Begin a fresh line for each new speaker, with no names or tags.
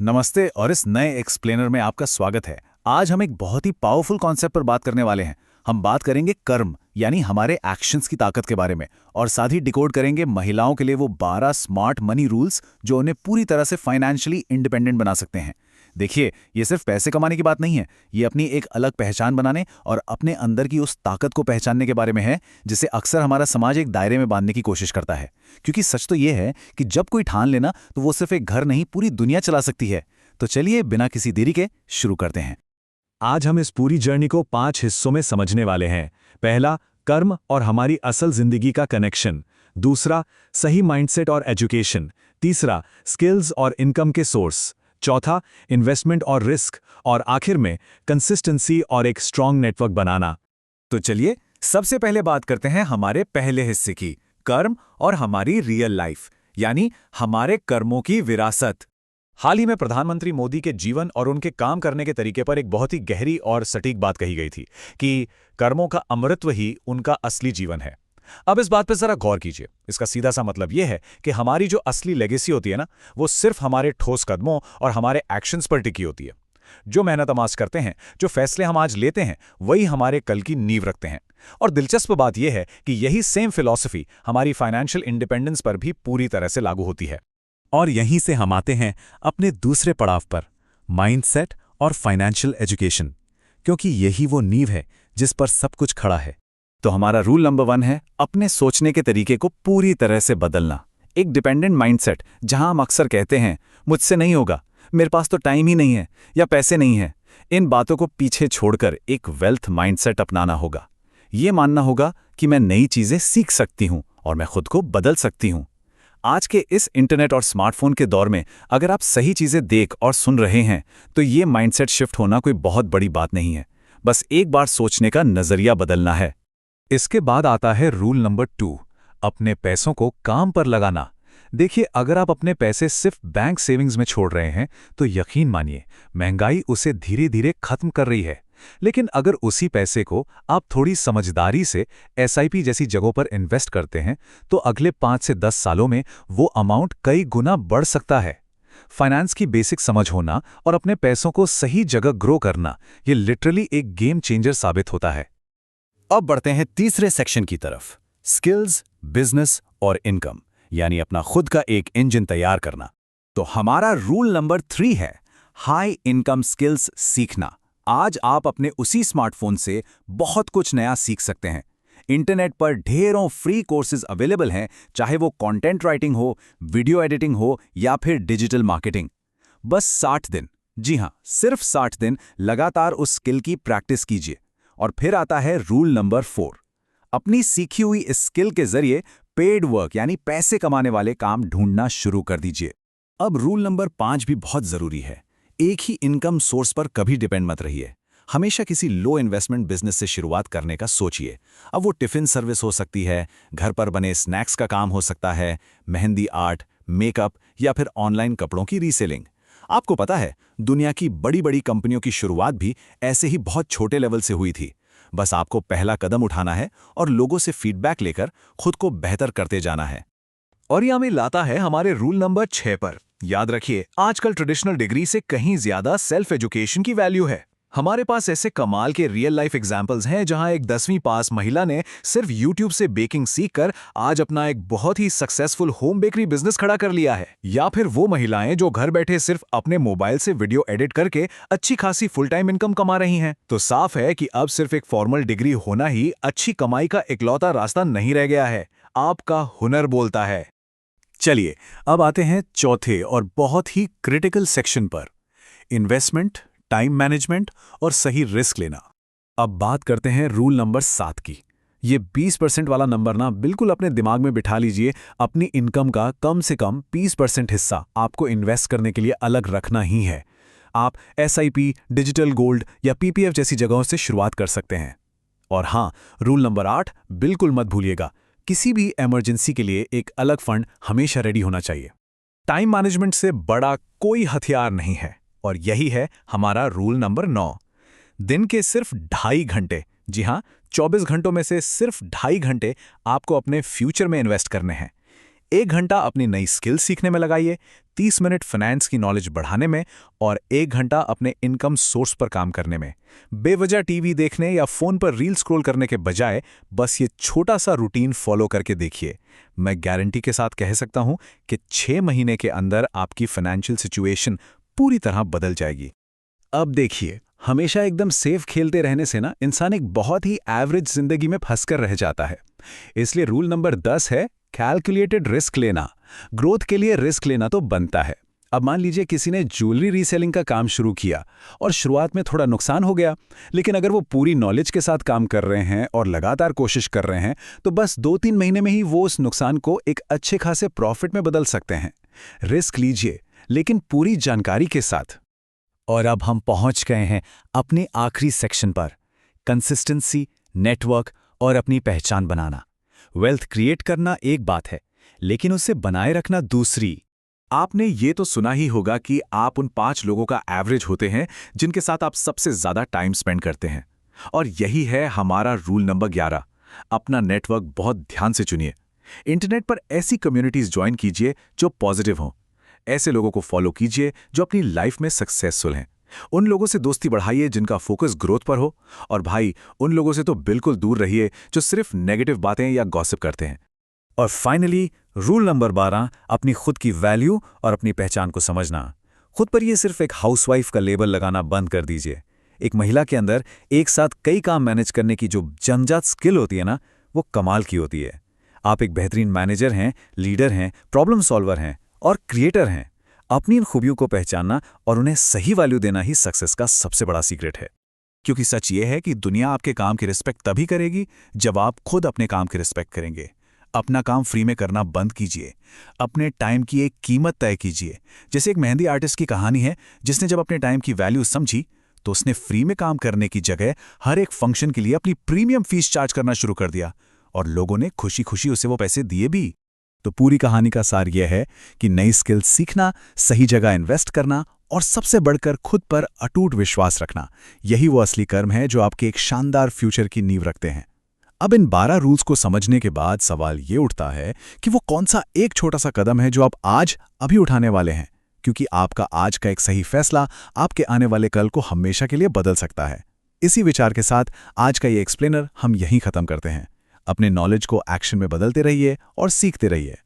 नमस्ते और इस नए एक्सप्लेनर में आपका स्वागत है। आज हम एक बहुत ही पावरफुल कॉन्सेप्ट पर बात करने वाले हैं। हम बात करेंगे कर्म यानी हमारे एक्शंस की ताकत के बारे में और साथ ही डिकोड करेंगे महिलाओं के लिए वो 12 स्मार्ट मनी रूल्स जो उन्हें पूरी तरह से फाइनेंशियली इंडिपेंडेंट बना सकते हैं। देखिए, ये सिर्फ पैसे कमाने की बात नहीं है, ये अपनी एक अलग पहचान बनाने और अपने अंदर की उस ताकत को पहचानने के बारे में है जिसे अक्सर हमारा समाज एक दायरे में बांधने की ये करता है। क्योंकि सच तो ये है कि जब कोई ठान लेना तो वो सिर्फ एक घर नहीं पूरी दुनिया चला सकती है। तो चलिए बिना किसी देरी के शुरू करते हैं।
आज हम इस पूरी जर्नी को 5 हिस्सों में समझने वाले हैं। पहला, कर्म और हमारी असल जिंदगी का कनेक्शन। दूसरा, सही माइंडसेट और एजुकेशन। तीसरा, स्किल्स और इनकम के सोर्स। चौथा, इन्वेस्टमेंट और रिस्क। और आखिर में कंसिस्टेंसी और एक स्ट्रांग नेटवर्क बनाना।
तो चलिए सबसे पहले बात करते हैं हमारे पहले हिस्से की, कर्म और हमारी रियल लाइफ यानी हमारे कर्मों की विरासत। हाल ही में प्रधानमंत्री मोदी के जीवन और उनके काम करने के तरीके पर एक बहुत ही गहरी और सटीक बात कही गई थी कि कर्मों का अमृतत्व ही उनका असली जीवन है। अब इस बात पर जरा गौर कीजिए। इसका सीधा सा मतलब यह है कि हमारी जो असली लेगेसी होती है ना, वो सिर्फ हमारे ठोस कदमों और हमारे एक्शंस पर टिकी होती है। जो मेहनत हम आज करते हैं, जो फैसले हम आज लेते हैं, वही हमारे कल की नींव रखते हैं। और दिलचस्प बात यह है कि यही सेम फिलॉसफी हमारी फाइनेंशियल इंडिपेंडेंस पर भी पूरी तरह से लागू होती है।
और यहीं से हम आते हैं अपने दूसरे पड़ाव पर, माइंडसेट और फाइनेंशियल एजुकेशन, क्योंकि यही वो नींव है जिस पर सब कुछ खड़ा है।
तो हमारा रूल नंबर 1 है अपने सोचने के तरीके को पूरी तरह से बदलना। एक डिपेंडेंट माइंडसेट जहां हम अक्सर कहते हैं मुझसे नहीं होगा, मेरे पास तो टाइम ही नहीं है या पैसे नहीं है, इन बातों को पीछे छोड़कर एक वेल्थ माइंडसेट अपनाना होगा। ये मानना होगा कि मैं नई चीजें सीख सकती हूं और मैं खुद को बदल सकती हूं। आज के इस इंटरनेट और स्मार्टफोन के दौर में अगर आप सही चीजें देख और सुन रहे हैं तो ये माइंडसेट शिफ्ट होना कोई बहुत बड़ी बात नहीं है, बस एक बार सोचने का नजरिया बदलना है।
इसके बाद आता है रूल नंबर 2, अपने पैसों को काम पर लगाना। देखिए, अगर आप अपने पैसे सिर्फ बैंक सेविंग्स में छोड़ रहे हैं तो यकीन मानिए महंगाई उसे धीरे धीरे खत्म कर रही है। लेकिन अगर उसी पैसे को आप थोड़ी समझदारी से एसआईपी जैसी जगहों पर इन्वेस्ट करते हैं तो अगले 5 से 10 सालों में वो अमाउंट कई गुना बढ़ सकता है। फाइनेंस की बेसिक समझ होना और अपने पैसों को सही जगह ग्रो करना, ये लिटरली एक गेम चेंजर साबित होता है।
अब बढ़ते हैं तीसरे सेक्शन की तरफ, स्किल्स, बिजनेस और इनकम, यानी अपना खुद का एक इंजन तैयार करना। तो हमारा रूल नंबर 3 है हाई इनकम स्किल्स सीखना। आज आप अपने उसी स्मार्टफोन से बहुत कुछ नया सीख सकते हैं। इंटरनेट पर ढेरों फ्री कोर्सेज अवेलेबल हैं, चाहे वो कंटेंट राइटिंग हो, वीडियो एडिटिंग हो या फिर डिजिटल मार्केटिंग। बस 60 दिन, जी हां, सिर्फ 60 दिन लगातार उस स्किल की प्रैक्टिस कीजिए। और फिर आता है रूल नंबर 4, अपनी सीखी हुई इस स्किल के जरिए पेड वर्क यानी पैसे कमाने वाले काम ढूंढना शुरू कर दीजिए। अब रूल नंबर 5 भी बहुत जरूरी है। एक ही इनकम सोर्स पर कभी डिपेंड मत रहिए। हमेशा किसी लो इन्वेस्टमेंट बिजनेस से शुरुआत करने का सोचिए। अब वो टिफिन सर्विस हो सकती है, घर पर बने स्नैक्स का काम हो सकता है, मेहंदी आर्ट, मेकअप या फिर ऑनलाइन कपड़ों की रीसेलिंग। आपको पता है, दुनिया की बड़ी बड़ी कंपनियों की शुरुआत भी ऐसे ही बहुत छोटे लेवल से हुई थी। बस आपको पहला कदम उठाना है और लोगों से फीडबैक लेकर खुद को बेहतर करते जाना है।
और ये हमें लाता है हमारे रूल नंबर 6 पर। याद रखिए, आजकल ट्रेडिशनल डिग्री से कहीं ज्यादा सेल्फ एजुकेशन की वैल्यू है। हमारे पास ऐसे कमाल के रियल लाइफ एग्जाम्पल्स हैं जहां एक 10वीं पास महिला ने सिर्फ YouTube से बेकिंग सीखकर आज अपना एक बहुत ही सक्सेसफुल होम बेकरी बिजनेस खड़ा कर लिया है। या फिर वो महिलाएं जो घर बैठे सिर्फ अपने मोबाइल से वीडियो एडिट करके अच्छी खासी फुल टाइम इनकम कमा रही हैं। तो साफ है कि अब सिर्फ एक फॉर्मल डिग्री होना ही अच्छी कमाई का इकलौता रास्ता नहीं रह गया है। आपका हुनर बोलता है।
चलिए अब आते हैं चौथे और बहुत ही क्रिटिकल सेक्शन पर, इन्वेस्टमेंट, टाइम मैनेजमेंट और सही रिस्क लेना। अब बात करते हैं रूल नंबर 7 की। ये 20% वाला नंबर ना बिल्कुल अपने दिमाग में बिठा लीजिए। अपनी इनकम का कम से कम 20% हिस्सा आपको इन्वेस्ट करने के लिए अलग रखना ही है। आप एसआईपी, डिजिटल गोल्ड या पीपीएफ जैसी जगहों से शुरुआत कर सकते हैं। और हाँ, रूल नंबर 8 बिल्कुल मत भूलिएगा, किसी भी इमरजेंसी के लिए एक अलग फंड हमेशा रेडी होना चाहिए। टाइम मैनेजमेंट से बड़ा कोई हथियार नहीं है और यही है हमारा रूल नंबर 9। दिन के सिर्फ 2.5 घंटे, जी हां, 24 घंटों में से सिर्फ 2.5 घंटे आपको अपने फ्यूचर में इन्वेस्ट करने हैं। 1 घंटा अपनी नई स्किल सीखने में लगाइए, 30 मिनट फाइनेंस की नॉलेज बढ़ाने में और 1 घंटा अपने इनकम सोर्स पर काम करने में। बेवजह टीवी देखने या फोन पर रील स्क्रॉल करने के बजाय बस ये छोटा सा रूटीन फॉलो करके देखिए। मैं गारंटी के साथ कह सकता हूं कि 6 महीने के अंदर आपकी फाइनेंशियल सिचुएशन पूरी तरह बदल जाएगी। अब देखिए, हमेशा एकदम सेफ खेलते रहने से ना इंसान एक बहुत ही एवरेज जिंदगी में फंसकर रह जाता है। इसलिए रूल नंबर 10 है कैलकुलेटेड रिस्क लेना। ग्रोथ के लिए रिस्क लेना तो बनता है। अब मान लीजिए किसी ने ज्वेलरी रीसेलिंग का काम शुरू किया और शुरुआत में थोड़ा नुकसान हो गया, लेकिन अगर वो पूरी नॉलेज के साथ काम कर रहे हैं और लगातार कोशिश कर रहे हैं तो बस 2-3 महीने में ही वो उस नुकसान को एक अच्छे खासे प्रॉफिट में बदल सकते हैं। रिस्क लीजिए, लेकिन पूरी जानकारी के साथ। और अब हम पहुंच गए हैं अपने आखिरी सेक्शन पर, कंसिस्टेंसी, नेटवर्क और अपनी पहचान बनाना। वेल्थ क्रिएट करना एक बात है, लेकिन उसे बनाए रखना दूसरी।
आपने ये तो सुना ही होगा कि आप उन 5 लोगों का एवरेज होते हैं जिनके साथ आप सबसे ज्यादा टाइम स्पेंड करते हैं। और यही है हमारा रूल नंबर 11। अपना नेटवर्क बहुत ध्यान से चुनिए। इंटरनेट पर ऐसी कम्युनिटीज ज्वाइन कीजिए जो पॉजिटिव हों। ऐसे लोगों को फॉलो कीजिए जो अपनी लाइफ में सक्सेसफुल हैं। उन लोगों से दोस्ती बढ़ाइए जिनका फोकस ग्रोथ पर हो। और भाई, उन लोगों से तो बिल्कुल दूर रहिए जो सिर्फ नेगेटिव बातें या गॉसिप करते हैं।
और फाइनली रूल नंबर 12, अपनी खुद की वैल्यू और अपनी पहचान को समझना। खुद पर ये सिर्फ एक हाउसवाइफ का लेबल लगाना बंद कर दीजिए। एक महिला के अंदर एक साथ कई काम मैनेज करने की जो जन्मजात स्किल होती है ना, वो कमाल की होती है। आप एक बेहतरीन मैनेजर हैं, लीडर हैं, प्रॉब्लम सॉल्वर हैं और क्रिएटर हैं। अपनी इन खूबियों को पहचानना और उन्हें सही वैल्यू देना ही सक्सेस का सबसे बड़ा सीक्रेट है। क्योंकि सच ये है कि दुनिया आपके काम की रिस्पेक्ट तभी करेगी जब आप खुद अपने काम की रिस्पेक्ट करेंगे। अपना काम फ्री में करना बंद कीजिए। अपने टाइम की एक कीमत तय कीजिए। जैसे एक मेहंदी आर्टिस्ट की कहानी है, जिसने जब अपने टाइम की वैल्यू समझी तो उसने फ्री में काम करने की जगह हर एक फंक्शन के लिए अपनी प्रीमियम फीस चार्ज करना शुरू कर दिया और लोगों ने खुशी खुशी उसे वो पैसे दिए भी। तो पूरी कहानी का सार यह है कि नई स्किल सीखना, सही जगह इन्वेस्ट करना और सबसे बढ़कर खुद पर अटूट विश्वास रखना, यही वो असली कर्म है जो आपके एक शानदार फ्यूचर की नींव रखते हैं। अब इन 12 रूल्स को समझने के बाद सवाल ये उठता है कि वो कौन सा एक छोटा सा कदम है जो आप आज अभी उठाने वाले हैं, क्योंकि आपका आज का एक सही फैसला आपके आने वाले कल को हमेशा के लिए बदल सकता है। इसी विचार के साथ आज का ये एक्सप्लेनर हम यहीं खत्म करते हैं। अपने नॉलेज को एक्शन में बदलते रहिए और सीखते रहिए।